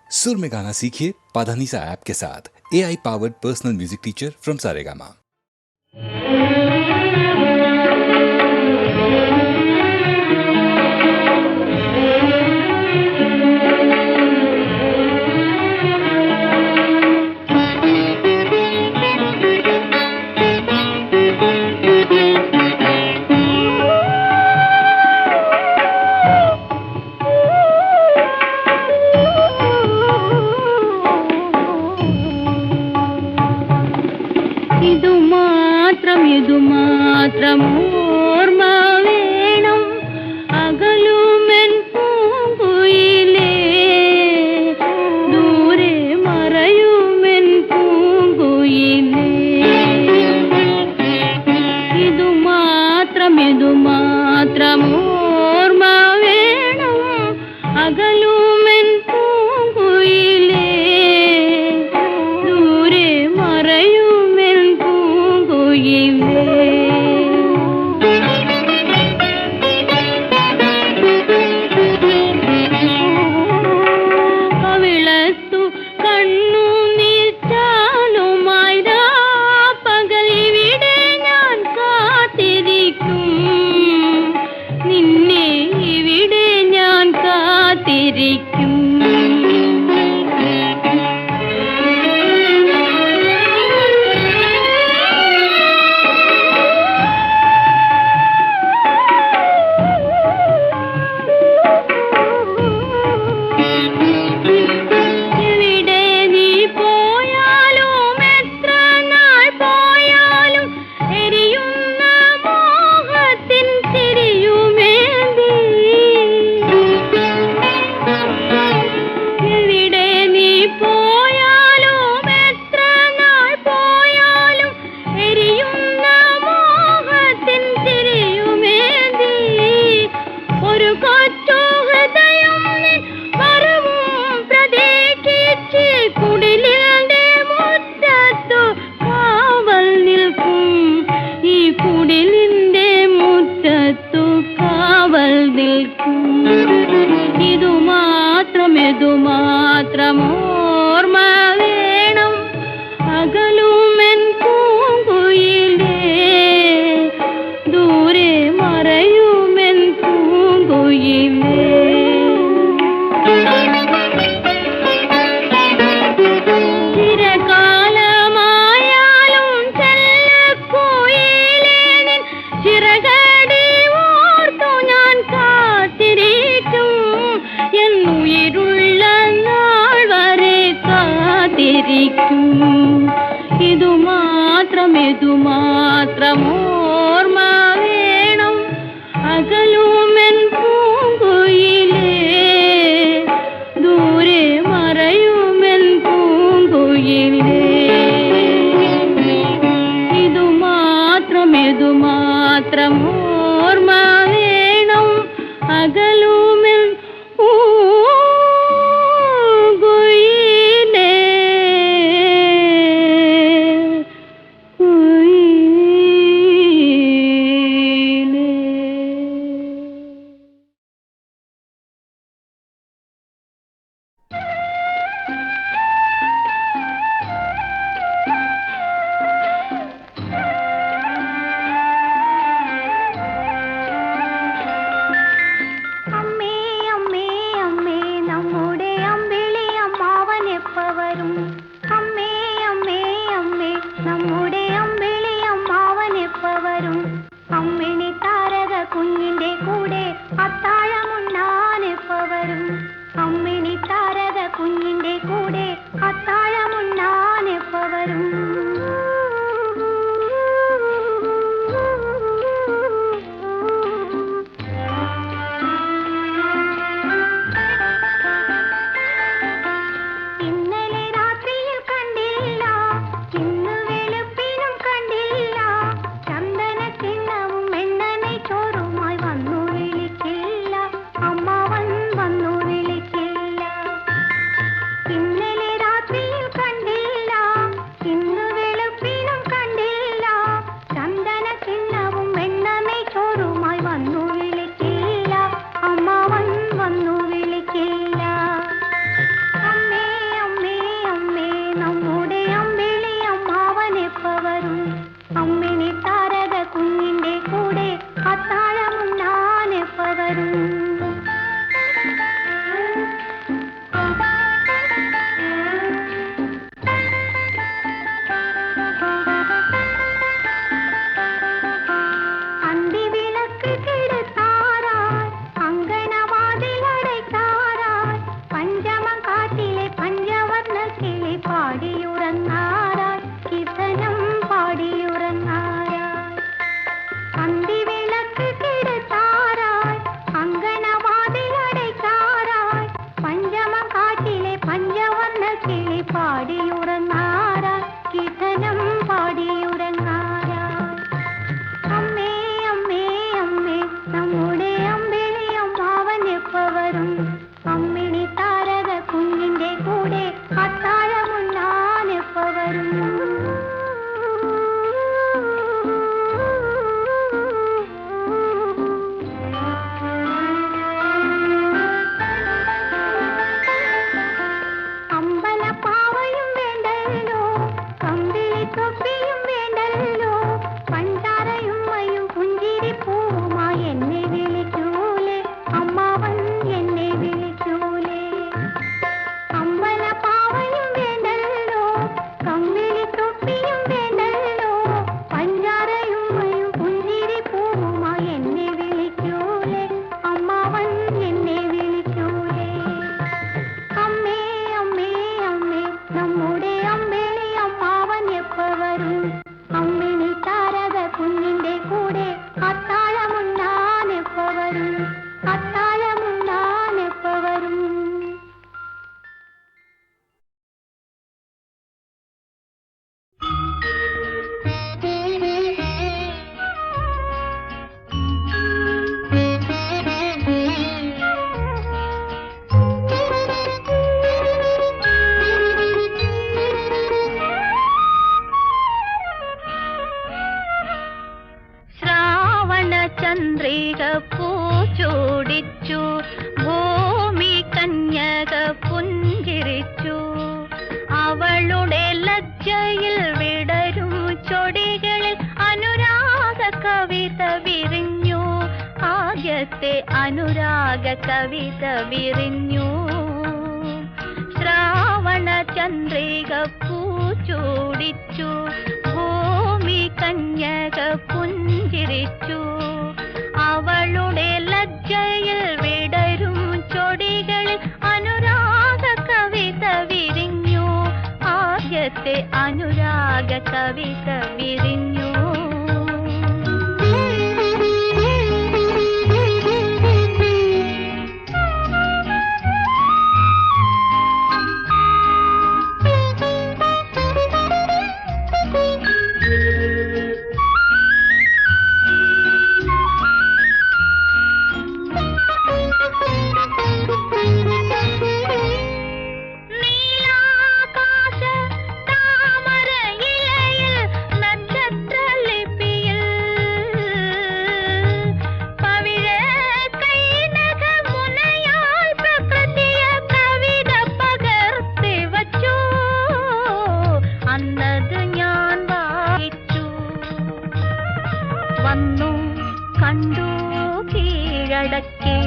सुर में गाना सीखिए पाधानीसा ऐप के साथ। AI powered personal music teacher from Saregama. ಇದು ಮಾತ್ರ ಓರ್ಮ വേണം അകലുമെൻ പൂങ്കുയിലേ ദൂരെ മറയുമെൻ പൂങ്കുയിലേ ഇത് മാത്രം ഓർമ്മ വേണം അകലുമെൻ പൂങ്കുയിലേ ദൂരെ മറയുമെൻ കവിളത്തു കണ്ണു നീച്ചാലുമായി പകലിവിടെ ഞാൻ കാത്തിരിക്കും നിന്നെ ഇവിടെ ഞാൻ കാത്തിരിക്കും ഇത് മാത്രം ഓർമ്മ വേണം അകലുമെൻ പൂങ്കുയിലേ ദൂരെ മറയുമെൻ പൂങ്കുയിലേ ചിരകാലമായാലും ചെല്ലക്കുയിലേ നിൻ ചിറകടി ഓർത്തു ഞാൻ കാത്തിരിക്കും എന്നുயிருള്ള നാൾ വരെ കാത്തിരിക്കും ഇത് മാത്രം ഓർമ്മ വേണം അകലുമെൻ പൂങ്കുയിലേ ദൂരെ മറയുമെൻ പൂങ്കുയിലേ ഇത് മാത്രം ഓർമ്മ വേണം അകലുമെൻ ഇന്നലെ പാടിയുറങ്ങാറായി കീർത്തനം പാടിയുറങ്ങാറായി അന്തിവിളക്ക് കെടുത്താറായി അങ്കണവാതിലടയ്ക്കാറായി പഞ്ചമം കാട്ടിലെ പഞ്ചവർണ്ണ കിളി പാടിയുറങ്ങാറായി കീർത്തനം പാടിയുറങ്ങാറായി അമ്മേ അമ്മേ അമ്മേ നമ്മുടെ അമ്പിളിയും അവൻ എപ്പ വരും അമ്മിണി താരക കുഞ്ഞിന്റെ കൂടെ അത്താഴമുണ്ണാൻ എപ്പ വരും അമ്പലപ്പാവയും വേണ്ടല്ലോ കമ്പിളി തൊപ്പിയും വേണ്ടല്ലോ പഞ്ചാരയുമ്മയും പുഞ്ചിരി പൂവുമായി എന്നെ വിളിക്കൂലേ അമ്മാവൻ എന്നെ വിളിക്കൂലേ അമ്പലപ്പാവയും വേണ്ടല്ലോ കമ്പിളി തൊപ്പിയും വേണ്ടല്ലോ പഞ്ചാരയുമ്മയും പുഞ്ചിരി പൂവുമായി എന്നെ വിളിക്കൂലേ അമ്മാവൻ എന്നെ വിളിക്കൂലേ അമ്മേ അമ്മേ അമ്മേ നമ്മുടെ അമ്മിണി അമ്മാവൻ എപ്പ വരും അമ്മിണി താരക കുഞ്ഞിന്റെ കൂടെ അത്താഴമുണ്ണാൻ എപ്പ വരും അത്താഴമുണ്ണാൻ എപ്പ വരും ശ്രാവണ ചന്ദ്രിക പൂച്ചൂടിച്ചു ഭൂമി കന്യക പുഞ്ചിരിച്ചു അവളുടെ ലജ്ജയിൽ വിടരും ചൊടികളിൽ അനുരാഗ കവിത വിരിഞ്ഞു ആദ്യത്തെ അനുരാഗ കവിത വിരിഞ്ഞു ശ്രാവണ ചന്ദ്രിക പൂച്ചൂടിച്ചു ഭൂമി കന്യക പുഞ്ചിരിച്ചു അവളുടെ ലജ്ജയിൽ വിടരും ചൊടികളിൽ അനുരാഗ കവിത വിരിഞ്ഞു ആദ്യത്തെ അനുരാഗ കവിത വിരിഞ്ഞു നീലാകാശ താമരയിലയിൽ നക്ഷത്രലിപിയിൽ പവിഴക്കൈനഖമുനയാൽ പ്രകൃതിയ കവിത പകർത്തി വച്ചു അന്നത് ഞാൻ വായിച്ചു വന്നു കണ്ടു കീഴടക്കി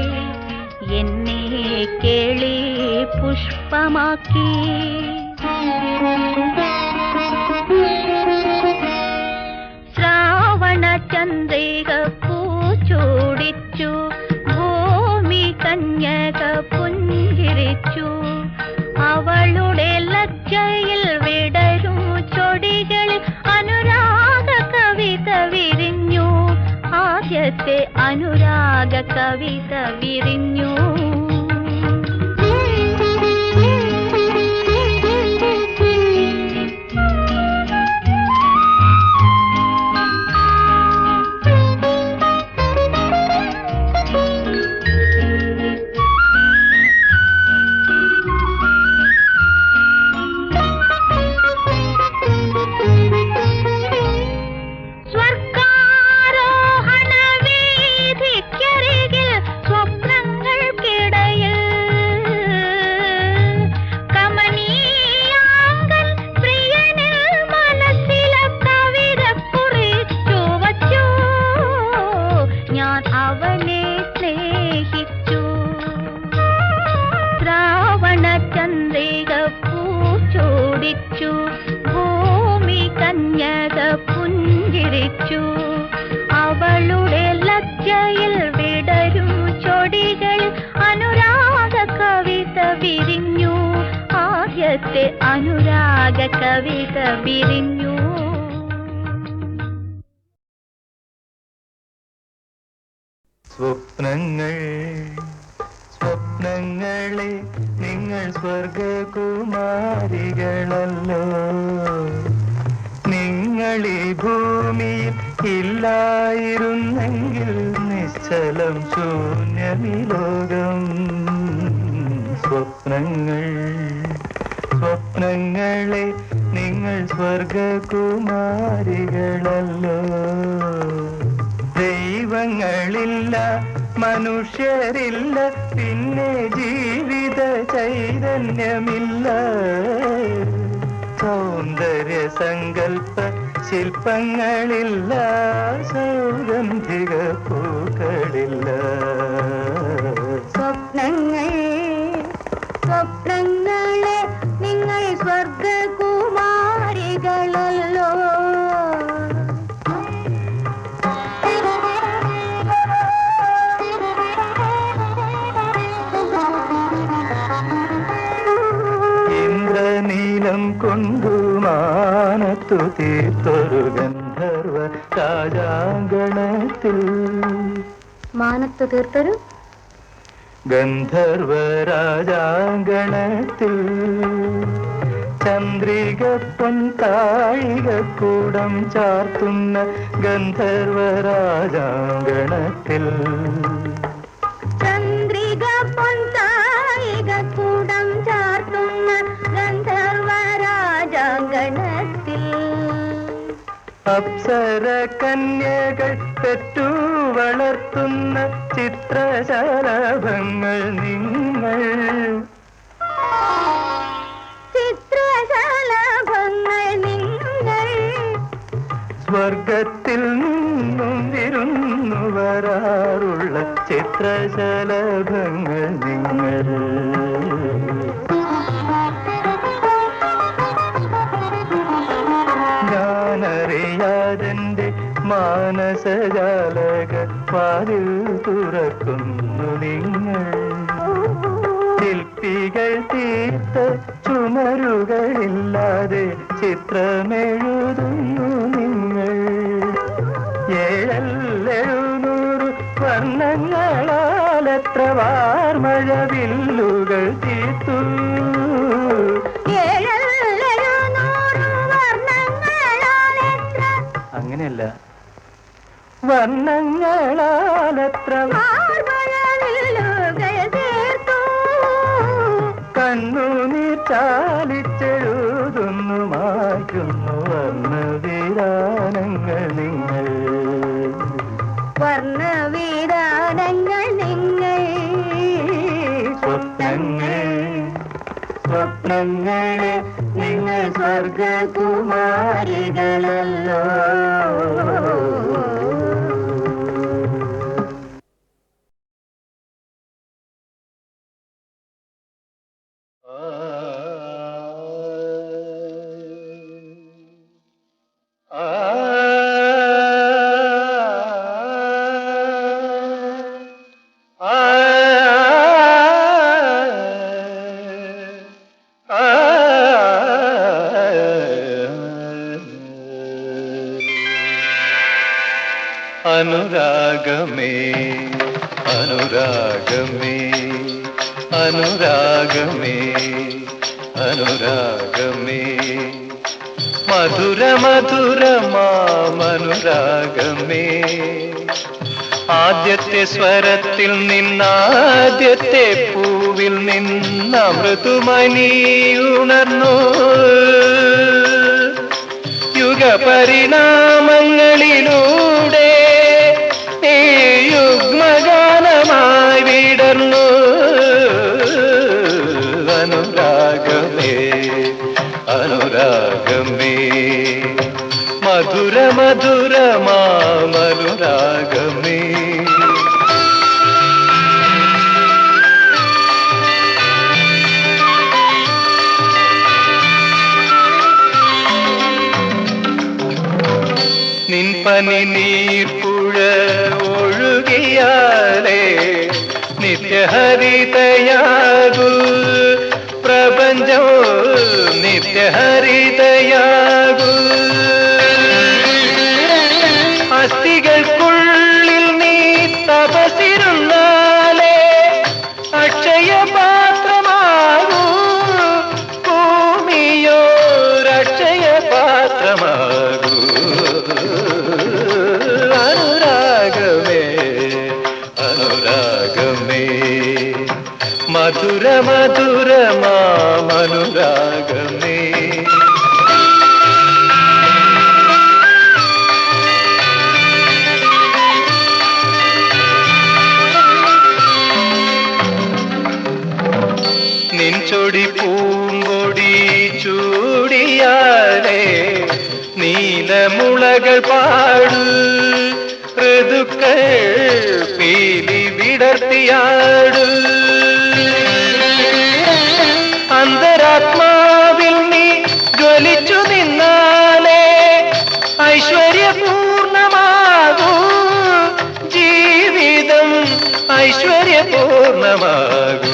എന്നെ കേളി പുഷ്പമാക്കി ശ്രാവണ ചന്ദ്രിക പൂച്ചൂടിച്ചു ഭൂമി കന്യക പുഞ്ചിരിച്ചു അവളുടെ ലജ്ജയിൽ വിടരും ചൊടികളിൽ അനുരാഗ കവിത വിരിഞ്ഞു ആദ്യത്തെ അനുരാഗ കവിത വിരിഞ്ഞു സ്വർഗാരോഹണ വീഥിക്കരികിൽ സ്വപ്നങ്ങൾക്കിടയിൽ കമനീയാങ്കൻ പ്രിയനിൽ മനസ്സിലെ കവിത കുറിച്ചു വച്ചു ഞാൻ അവനെ സ്നേഹിച്ചു ശ്രാവണ ചന്ദ്രിക പൂച്ചൂടിച്ചു ഭൂമി കന്യക പുഞ്ചിരിച്ചു അവളുടെ ലജ്ജയിൽ വിടരും ചൊടികൾ അനുരാഗ കവിത വിരിഞ്ഞു ആദ്യ ലോകത്തെ അനുരാഗ കവിത വിരിഞ്ഞു. സ്വപ്നങ്ങൾ സ്വപ്നങ്ങളെ നിങ്ങൾ സ്വർഗകുമാരികളല്ലോ. നിങ്ങൾ ഈ ഭൂമിയിൽ ഇല്ലായിരുന്നെങ്കിൽ നിശ്ചലം ശൂന്യമി ലോകം. സ്വപ്നങ്ങൾ സ്വപ്നങ്ങളെ നിങ്ങൾ സ്വർഗകുമാരികളല്ലോ. ദൈവങ്ങളില്ല മനുഷ്യരില്ല പിന്നെ ജീവിത ചൈതന്യമില്ല. സൗന്ദര്യ സങ്കൽപ്പ ശില്പങ്ങളില്ല സൗഗന്ധിക പൂക്കളില്ല. സ്വപ്നങ്ങളെ നിങ്ങൾ സ്വർഗകുമാരികളല്ലോ. ഇന്ദ്രനീലം കൊണ്ടു മാനത്തു തീർത്തൊരു ഗന്ധർവ രാജാങ്കണത്തിൽ. മാനത്തു തീർത്തൊരു ഗന്ധർവ രാജാങ്കണത്തിൽ ചന്ദ്രിക പൊൻതാഴികക്കൂടം ചാർത്തുന്ന ഗന്ധർവ രാജാങ്കണത്തിൽ. ചന്ദ്രിക പൊൻതാഴികക്കൂടം ചാർത്തുന്ന ഗന്ധർവ രാജാങ്കണത്തിൽ. അപ്സര കന്യകൾ പെറ്റു വളർത്തുന്ന ചിത്രശലഭങ്ങൾ നിങ്ങൾ. ചിത്രശലഭങ്ങൾ നിങ്ങൾ. സ്വർഗത്തിൽ നിന്നും വിരുന്നു വരാറുള്ള ചിത്രശലഭങ്ങൾ നിങ്ങൾ. ഞാനറിയാതെന്റെ മാനസജാലക വാതിൽ തുറക്കുന്നു നിങ്ങൾ. ശില്പികൾ തീർത്ത ചുമരുകളില്ലാതെ ചിത്രമെഴുതുന്നു നിങ്ങൾ. 700 വർണ്ണങ്ങളാൽ എത്ര വാർമഴ വില്ലുകൾ തീർത്തു. അങ്ങനെയല്ല, വർണ്ണങ്ങളാലത്ര കണ്ണുനീർ ചാലിച്ചെഴുതുന്നു മായ്ക്കുന്നു വർണ്ണവിരാനങ്ങൾ നിങ്ങൾ. വർണ്ണവിരാനങ്ങൾ നിങ്ങൾ. സ്വപ്നങ്ങളെ നിങ്ങൾ സ്വർഗകുമാരികളല്ലോ. അനുരാഗമേ അനുരാഗമേ അനുരാഗമേ അനുരാഗമേ മധുര മധുരമാമനുരാഗമേ. ആദ്യത്തെ സ്വരത്തിൽ നിന്നാദ്യത്തെ പൂവിൽ നിന്നമൃതുമണി ഉണർന്നു. യുഗപരിണാമങ്ങളിലൂടെ ഈ യുഗ്മഗാനമായി വിടർന്നു. അനുരാഗമേ അനുരാഗമേ മധുര മധുരമാമനുരാഗമേ. നിൻപനി നീർപ്പുഴ ഒഴുകിയാലേ നിത്യഹരിതയാകൂ പ്രപഞ്ചം നിത്യഹരിതയാകൂ. അസ്ഥികൾക്കുള്ളിൽ നീ തപസിരുന്നാലേ അക്ഷയപാത്രമാകൂ. ഭൂമിയോരക്ഷയപാത്രമാകൂ. അനുരാഗമേ അനുരാഗമേ മധുര മധുരമാമനുരാഗമേ. നിൻചൊടി പൂമ്പൊടി ചൂടിയാലേ നീലമുളകൾ പാടു. ഋതുക്കൾ പീലി വിടർത്തിയാടു. അന്തരാത്മാവിൽ നീ ജ്വലിച്ചു നിന്നാലേ ഐശ്വര്യപൂർണമാകൂ. ജീവിതം ഐശ്വര്യപൂർണമാകൂ.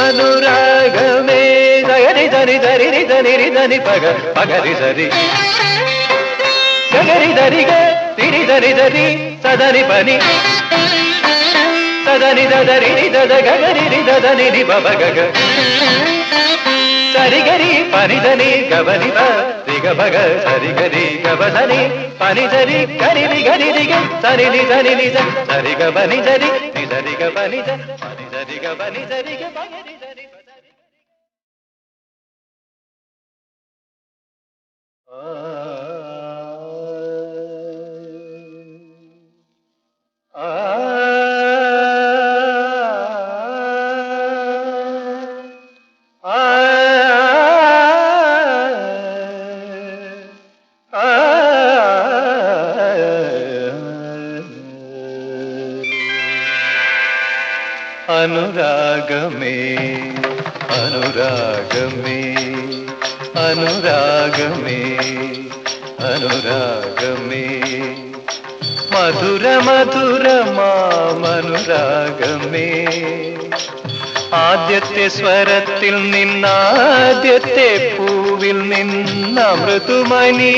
അനുരാഗമേ ധരി ധരി ധരി ധരി ധനി പഗ പഗരി ധരി ഗരി ധരി ഗരി ധരി ധരി സദനി പനി സദനി ധരി ദദ ഗരി ധനി നി ബബ ഗഗ സരി ഗരി പനി ധനി ഗബനി ബ രി ഗ ഭഗ സരി ഗരി ഗബ ധനി പനി ധരി ഗരി രി ഗരി രി ഗ സരി നി ധനി നി ധ സരി ഗ ബനി ധരി നി ധരി ഗ ബനി ധ പനി ധരി ഗ ബനി ധരി ഗ പഗരി ധരി അനുരാഗമേ അനുരാഗമേ അനുരാഗമേ അനുരാഗമേ മധുര മധുരമാമനുരാഗമേ. ആദ്യത്തെ സ്വരത്തിൽ നിന്നാദ്യത്തെ പൂവിൽ നിന്നമൃതുമായി നീ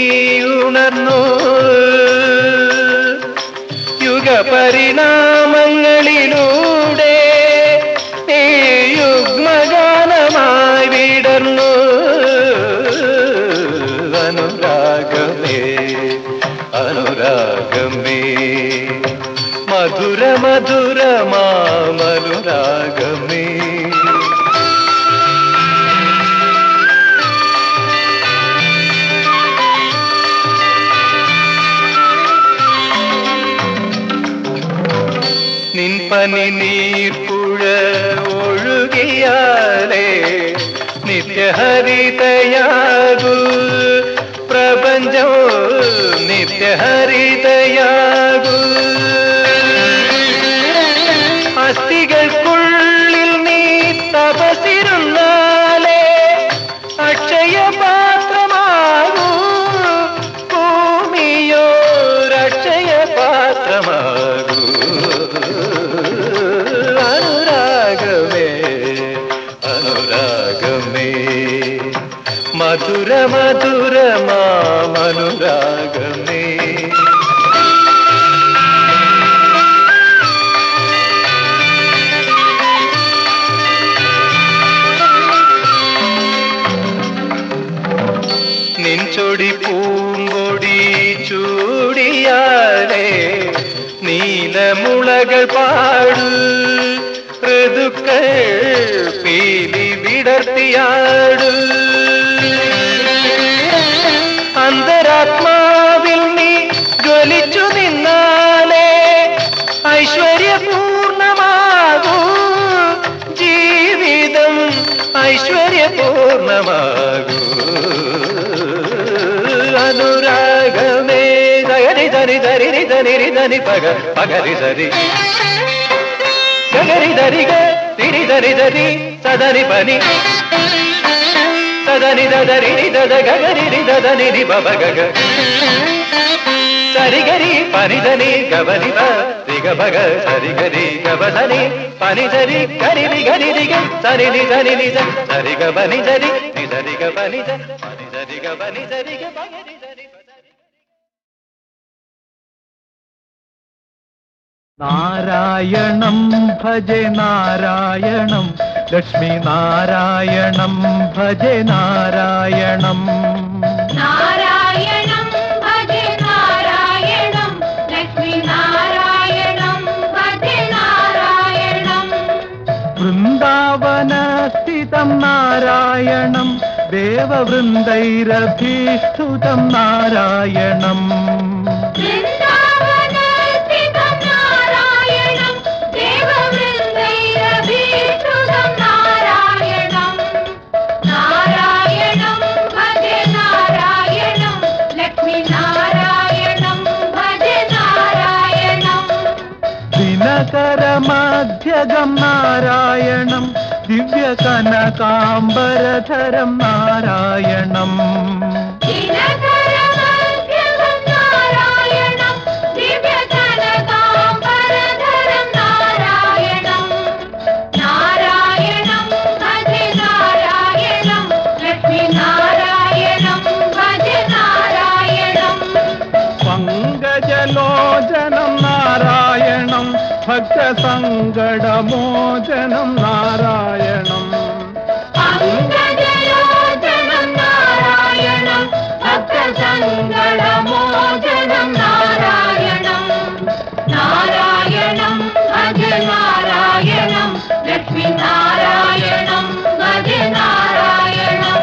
ഉണർന്നു. യുഗപരിണാമങ്ങളിലൂടെ ഈ യുഗ്മഗാനമായി വിടർന്നു. അനുരാഗമേ അനുരാഗമേ മധുര മധുരമാമനുരാഗമേ. നിൻപനി നീർപ്പുഴ ഒഴുകിയാലേ നിത്യഹരിതയാകൂ. പ്രപഞ്ചം നിത്യഹരിതയാകൂ. അസ്ഥികൾക്കുള്ളിൽ നീ തപസിരുന്നാലേ അക്ഷയപാത്രമാകൂ. ഭൂമിയോരക്ഷയപാത്രമാകൂ. അനുരാഗമേ അനുരാഗമേ മധുര മധുരമാമനുരാഗമേ. നിൻചൊടി പൂമ്പൊടി ചൂടിയാലേ നീലമുളകൾ പാടു. ഋതുക്കൾ പീലി വിടർത്തിയാടു. അന്തരാത്മാവിൽ നീ ജ്വലിച്ചു നിന്നാലേ ഐശ്വര്യപൂർണമാകൂ. ജീവിതം ഐശ്വര്യപൂർണമാകൂ. അനുരാഗമേ ധരി ധരി ധരി ധനി ധനി പഗ പഗരി ധരി ഗരി ധരി ഗരി ധരി ധരി സദനി പനി സദനി ധരി ദദ ഗരി ധനി നി ബബ ഗഗ సరిగరి పనిదని గబనిత దిగభగ సరిగరి గబసని పనిజరి గరిరి గరిరిగ సరిని సరి నిజ సరిగ బనిజరి నిజరిగ బనిజ పనిజరిగ బనిజరిగ బగరి సరి നാരായണം ഭജെ നാരായണം ലക്ഷ്മി നാരായണം ഭജെ നാരായണം നാരായണം ഭജേ നാരായണം ലക്ഷ്മി നാരായണം ഭജേ നാരായണം വൃന്ദാവനസ്ഥിതം നാരായണം ദേവവൃന്ദൈരഭീഷ്ടുതം നാരായണം വൃന്ദാവനസ്ഥിതം നാരായണം ദേവവൃന്ദൈരഭീഷ്ടുതം നാരായണം നാരായണം ഭജേ നാരായണം ലക്ഷ്മി നാരായണം ഭജേ നാരായണം ദിനകരമധ്യഗം നാരായണം ദിവ്യകനകാംബരധരം നാരായണം ദിനകരമധ്യഗം നാരായണം ദിവ്യകനകാംബരധരം നാരായണം നാരായണം ഭജേ നാരായണം ലക്ഷ്മി നാരായണം ഭജേ നാരായണം പങ്കജലോചനം നാരായണം ഭക്തസങ്കടമോചനം നാരായണം പങ്കജലോചനം നാരായണം ഭക്തസങ്കടമോചനം നാരായണം നാരായണം ഭജേ നാരായണം ലക്ഷ്മി നാരായണം ഭജേ നാരായണം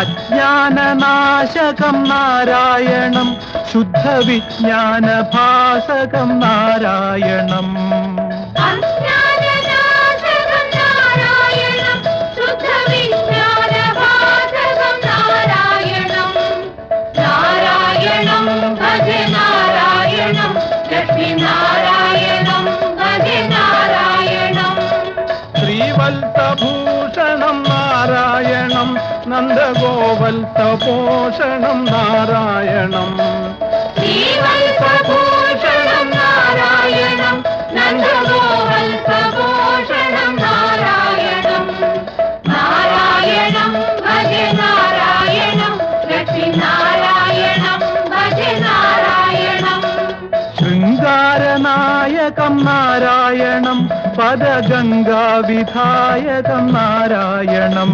അജ്ഞാനനാശകം നാരായണം ശുദ്ധവിജ്ഞാനഭാസകം നാരായണം അജ്ഞാനനാശകം നാരായണം ശുദ്ധവിജ്ഞാനഭാസകം നാരായണം നാരായണം ഭജേ നാരായണം ലക്ഷ്മി നാരായണം ഭജേ നാരായണം ശ്രീവത്സഭൂഷണം നാരായണം നന്ദഗോവത്സപോഷണം നാരായണം ശ്രീവത്സഭൂഷണം നാരായണം നന്ദഗോവത്സപോഷണം നാരായണം നാരായണം ഭജേ നാരായണം ലക്ഷ്മി നാരായണം ഭജേ നാരായണം ശൃംഗാരനായകം നാരായണം പദഗംഗാവിധായകം നാരായണം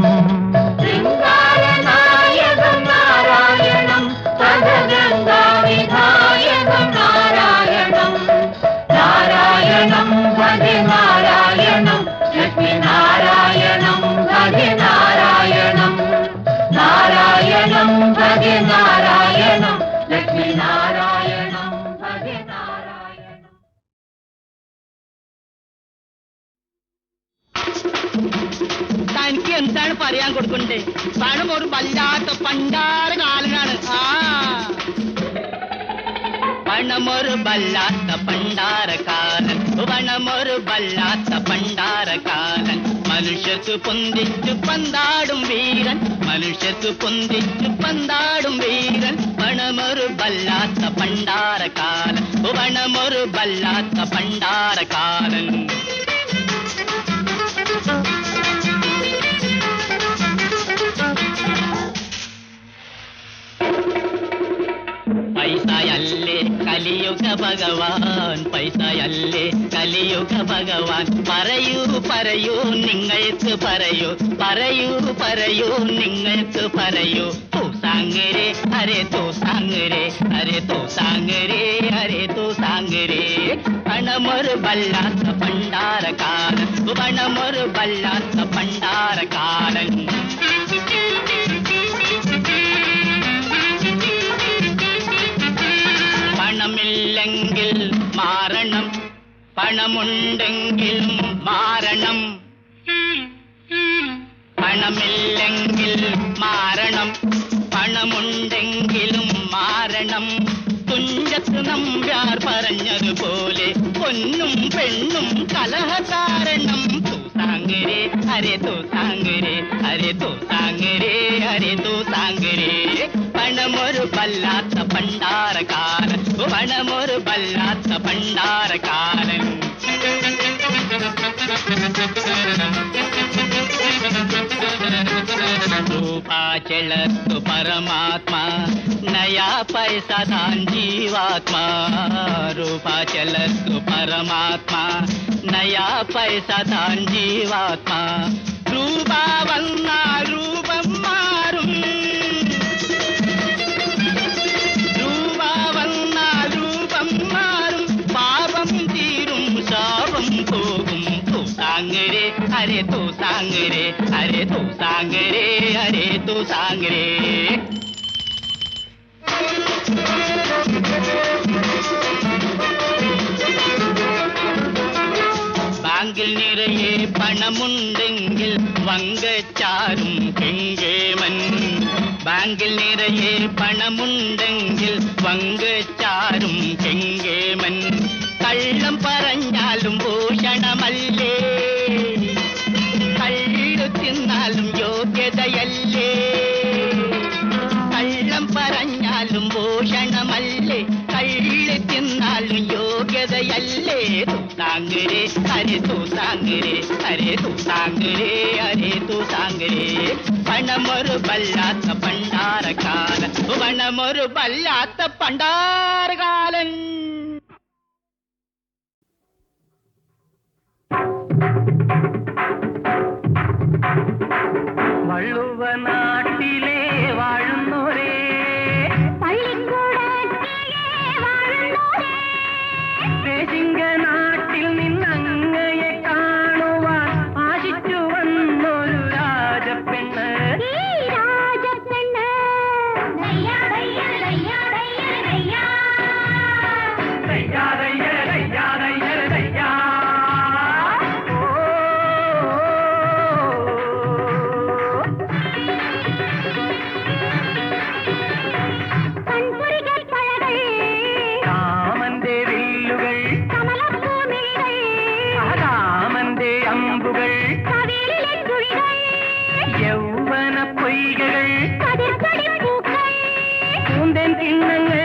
ശൃംഗാരനായകം നാരായണം പദഗംഗാവിധായകം നാരായണം നാരായണം ഭജേ നാരായണം ലക്ഷ്മി നാരായണം ഭജേ നാരായണം നാരായണം ഭജേ നാരായണം ലക്ഷ്മി നാരായണം ഭജേ നാരായണം തനിക്ക് എന്താണ് പറയാൻ കൊടുക്കണ്ടേ? പണം ഒരു വല്ലാത്ത പണ്ടാര കാലനാണ്. പണമൊരു വല്ലാത്ത പണ്ടാരക്കാരൻ, പണമൊരു വല്ലാത്ത പണ്ടാരക്കാരൻ. മനുഷ്യർക്ക് പൊന്തിച്ചു പന്താടും വീരൻ, മനുഷ്യർക്ക് പൊന്തിച്ചു പന്താടും വീരൻ. പണമൊരു വല്ലാത്ത പണ്ടാരക്കാരൻ, പണമൊരു വല്ലാത്ത പണ്ടാരക്കാരൻ. പൈസയല്ലേ കലിയുഗ ഭഗവാൻ, പൈസയല്ലേ കലിയുഗ ഭഗവാൻ. പറയൂ പറയൂ നിങ്ങൾക്ക് പറയൂ, പറയൂ പറയൂ നിങ്ങൾക്ക് പറയൂ. തൂ സാങ്ങരെ അരെ തൂ സാങ്ങരെ, അരെ തൂ സാങ്ങരെ, അരെ തൂ സാങ്ങരെ. പണമൊരു വല്ലാത്ത പണ്ടാരക്കാരൻ, പണമൊരു വല്ലാത്ത പണ്ടാരക്കാരൻ. പണമില്ലെങ്കിൽ മാറണം, പണമുണ്ടെങ്കിലും മാറണം. പണമില്ലെങ്കിൽ മാറണം, പണമുണ്ടെങ്കിലും മാറണം. തുഞ്ചത്ത് നമ്പ്യാർ പറഞ്ഞതുപോലെ പൊന്നും പെണ്ണും കലഹകാരണം. തൂസാങ്ങരെ അരെ തൂസാങ്ങരെ, അരെ തൂസാങ്ങരെ, അരെ തൂസാങ്ങരെ. പണമൊരു വല്ലാത്ത പണ്ടാരക്കാരൻ, പണമൊരു വല്ലാത്ത പണ്ടാരക്കാരൻ. रूपा चलतु परमात्मा, नया पैसा दान जीवात्मा. रूपा चलतु परमात्मा, नया पैसा दान जीवात्मा. रूपा वन्ना रूपं मारुं, रूपा वन्ना रूपं मारुं. पापं तीरुं शापं പോകും. तू सांग रे अरे तू सांग रे, अरे तू सांग रे, अरे तू सांग रे. ബാങ്കിൽ നിറയെ പണമുണ്ടെങ്കിൽ വങ്കച്ചാരും കെങ്കേമൻ. ബാങ്കിൽ നിറയെ പണമുണ്ടെങ്കിൽ വങ്കച്ചാരും കെങ്കേമൻ. കള്ളം പറഞ്ഞാലും ഭൂഷണമല്ലേ, കള്ളു തിന്നാലും യോഗ്യതയല്ലേ. കള്ളം പറഞ്ഞാലും ഭൂഷണമല്ലേ, കള്ളു തിന്നാലും യോഗ്യതയല്ലേ. തൂ സാങ് രെ അരെ തൂ സാങ് രെ, അരെ തൂ സാങ് രെ, അരെ തൂ സാങ് രെ. പണമൊരു വല്ലാത്ത പണ്ടാരക്കാരൻ, പണമൊരു വല്ലാത്ത പണ്ടാരകാലൻ. വള്ളുവനാട്ടിലെ വാഴുന്നോരേ, ദേശിംഗ നാട്ടിൽ നിന്നങ്ങയെ കാണുവാൻ ആശിച്ചു വന്നൊരു രാജപ്പെണ്ണ്. യൗവന പൊയ്കകൾ, പൂന്തൻ കിണ്ണങ്ങൾ,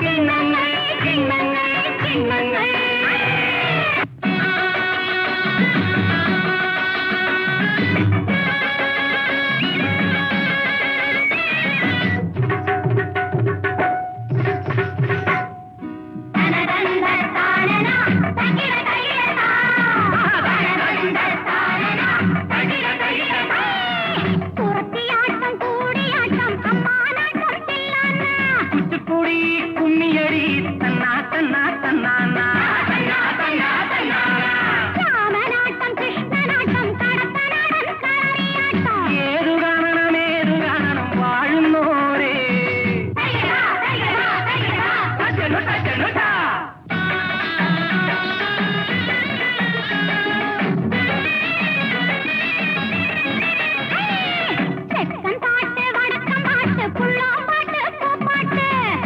കിണ്ണങ്ങൾ, കിണ്ണങ്ങൾ, കിണ്ണങ്ങൾ. കുമ്മിയടി തന്നാ തന്നാ തന്നാ ഏതു കാണണം ഏതു കാണണം വാഴുന്നോരേ.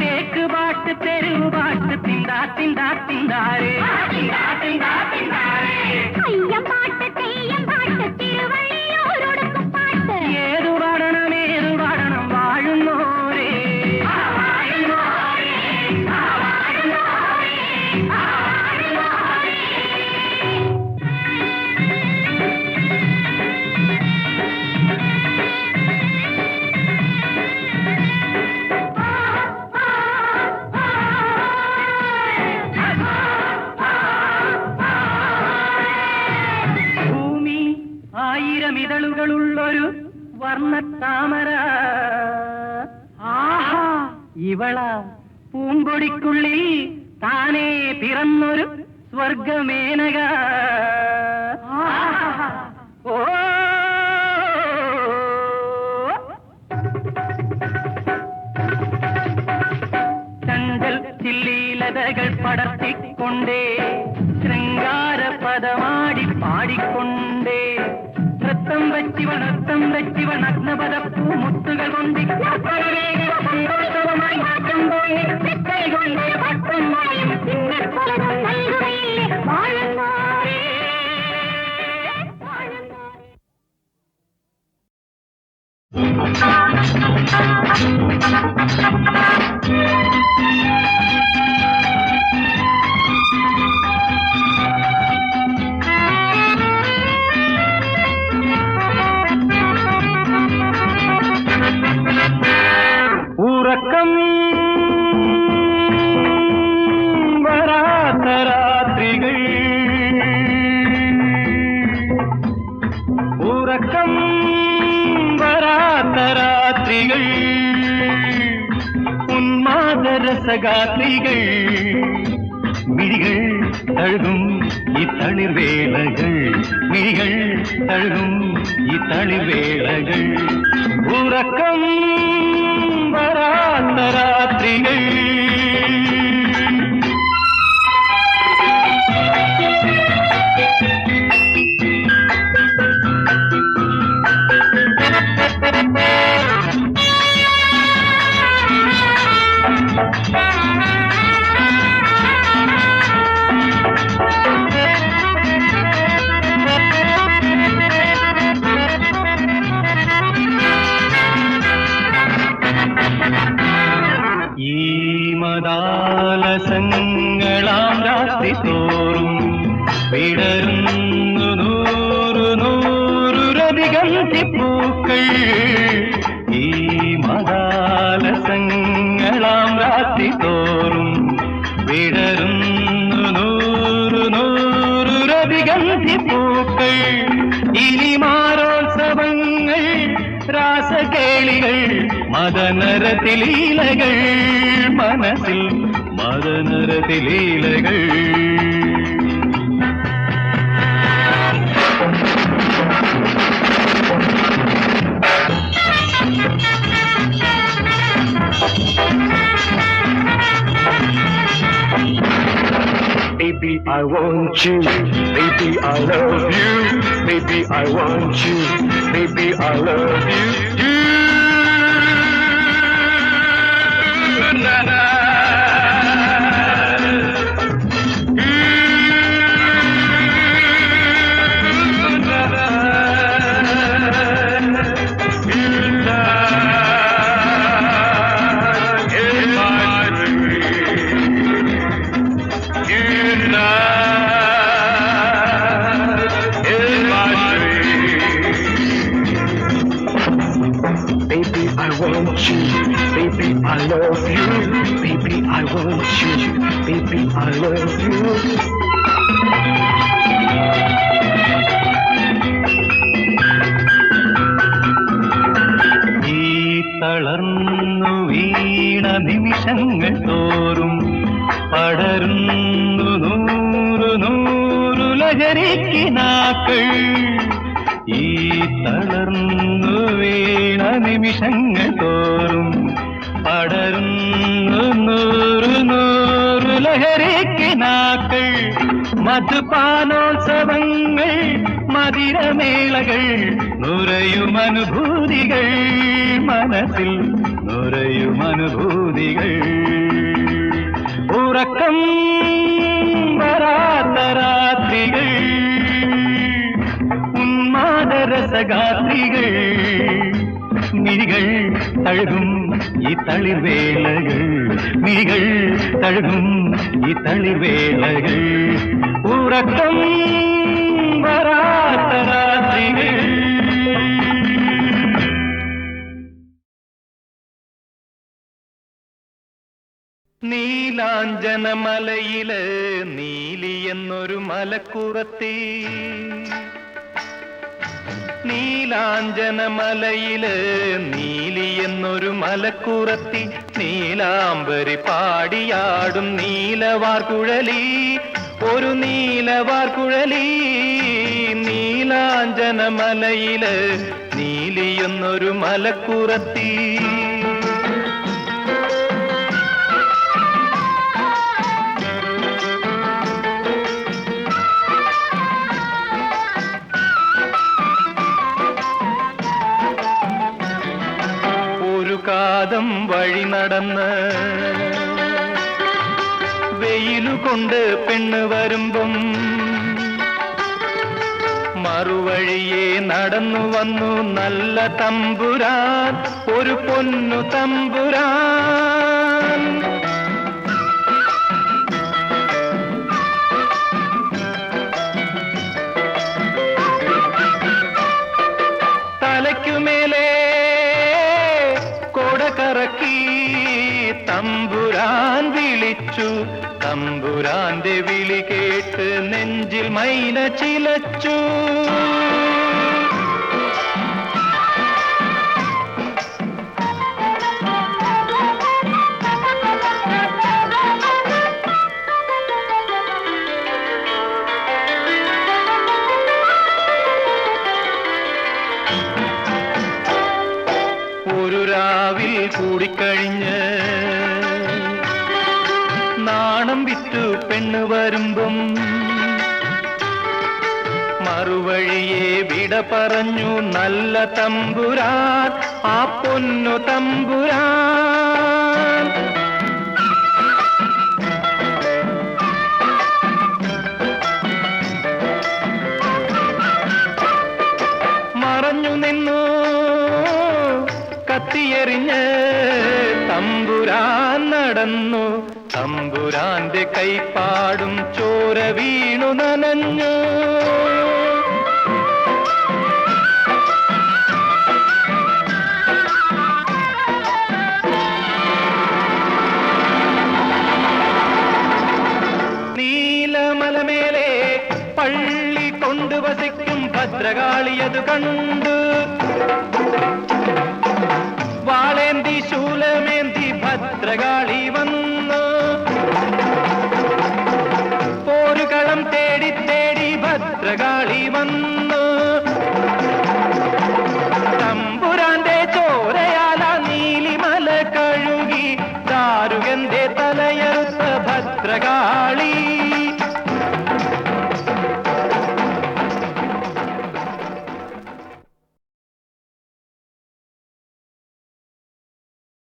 തേക്കുപാട്ട് തെരുവുപാട്ട് തിണ്ടാ തിണ്ടാ തിണ്ടാരേ, ഏതു പാടണം ഏതു പാടണം വാഴുന്നോരേ. ഭൂമി ആയിരം ഇതളുകളുള്ളൊരു വർണ്ണത്താമര. ആഹാ, ഇവള പൂമ്പൊടിക്കുള്ളിൽ താനേ പിറന്നൊരു സ്വർഗമേനക. ഓ ചഞ്ചൽ ചില്ലീലതകൾ പടർത്തിക്കൊണ്ടേ ശൃംഗാര പദമാടി പാടിക്കൊണ്ടേ നൃത്തം വെച്ചിവ നഗ്നപദപ്പൂ മുത്തുകൾ കൊണ്ട് സന്തോഷവുമായി മാറ്റുമ്പോൾ വാഴുന്നോരേ. ഉറക്കം വരാത്ത രാത്രികൾ ഉറക്കം വരാത്ത രാത്രികൾ ഉന്മാദരസഗാത്രികൾ മിഴികൾ തഴുകും ഈ തളിർവേളകൾ മിഴികൾ തഴുകും ഈ തളിർവേളകൾ ഉറക്കം വരാത്ത രാത്രികൾ മദാലസങ്ങളാം രാത്രി തോറും വിടരുന്നു നൂറു നൂറുരധികം പൂക്കൾ ഈ മദാലസങ്ങളാം രാത്രി തോറും വിടരുന്നു നൂറു നൂറുരധികം പൂക്കൾ ഇനി മാരോത്സവങ്ങൾ രാസകേളികൾ മദനരതിലീലകൾ മനസ്സിൽ മദനരതിലീലകൾ Baby, I want you. Baby, I love you. Baby, I want you. Baby, I love you. Na-na. Baby, I love you. Baby, I want you. Baby, I love you. ഈ തളർന്നു വീണ നിമിഷങ്ങൾ തോറും പടരുന്നു നൂറു നൂറു ലഹരിക്കിനാക്കൾ ഈ തളർന്നു വീണ നിമിഷങ്ങൾ തോറും പടരുന്നു നൂറു നൂറു ലഹരിക്കിനാക്കൾ മധുപാനോത്സവങ്ങൾ മധുരമേളകൾ നുരയുമനുഭൂതികൾ മനസ്സിൽ നുരയുമനുഭൂതികൾ ഉറക്കം വരാത്ത രാത്രികൾ ഉന്മാദരസഗാത്രികൾ മിഴികൾ തഴുകും ഈ തളിർവേളകൾ മിഴികൾ തഴുകും ഈ തളിർവേളകൾ ഉറക്കം വരാത്ത രാത്രികൾ നീലാഞ്ജനമലയില് നീലി എന്നൊരു മലക്കുറത്തി നീലാഞ്ജനമലയില് നീലി എന്നൊരു മലക്കുറത്തി നീലാംബരി പാടിയാടും നീലവാർകുഴലി ഒരു നീലവാർകുഴലി നീലാഞ്ജനമലയില് നീലി എന്നൊരു മലക്കുറത്തി കാതം വഴി നടന്ന് വെയിലുകൊണ്ട് പെണ്ണ് വരുമ്പം മറുവഴിയെ നടന്നു വന്നു നല്ല തമ്പുരാൻ, ഒരു പൊന്നു തമ്പുരാൻ. തലയ്ക്കുമേലെ കൊട കറക്കി തമ്പുരാൻ വിളിച്ചു. തമ്പുരാന്റെ വിളി കേട്ട് നെഞ്ചിൽ മൈന ചിലച്ചു. ഒരു രാവിൽ കൂടിക്കഴിഞ്ഞ് നാണം വിറ്റു പെണ്ണ് വരുമ്പം മറുവഴിയെ വിട പറഞ്ഞു നല്ല തമ്പുരാൻ, ആ പൊന്നു തമ്പുരാൻ. മറഞ്ഞു നിന്നു കത്തിയെറിഞ്ഞ് തമ്പുരാൻ നടന്നു. തമ്പുരാന്റെ കൈപ്പാടും ചോര വീണു നനഞ്ഞു. നീലമലമേലെ പള്ളി കൊണ്ടു വസിക്കും ഭദ്രകാളിയതു കണ്ടു.